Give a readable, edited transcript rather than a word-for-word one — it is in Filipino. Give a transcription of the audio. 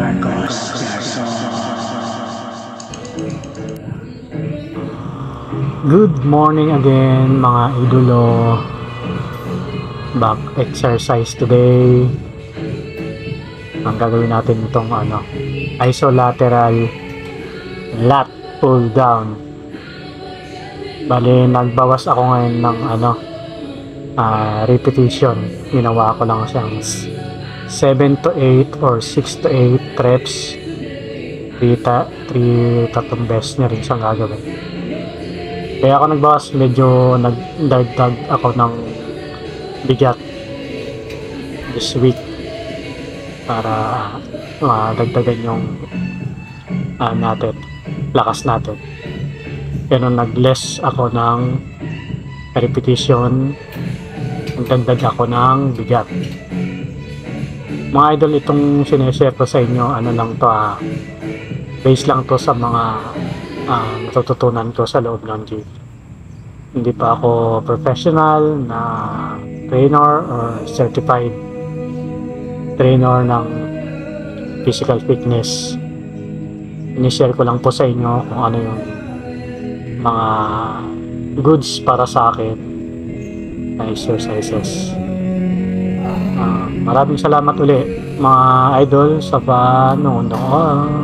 Good morning again mga idolo. Back exercise today. Ang gagawin natin itong isolateral lat pull down. Bali nagbawas ako ngayon ng repetition. Ginawa ko lang siyang 7 to 8 or 6 to 8 reps. 3 tatlong beses na rin siyang gagawin. Kaya ako nagbawas, medyo nagdagdag ako ng bigat this week para dagdagan yung lakas natin. Pero nag-less ako ng repetition, nagdagdag ako ng bigat. Mga idol, itong sineshare ko sa inyo, lang to base lang to sa mga natututunan ko sa loob ng gym. Hindi pa ako professional na trainer or certified trainer ng physical fitness. Ini-share ko lang po sa inyo kung ano yung mga goods para sa akin na exercises. Maraming salamat uli mga idol sa panonood.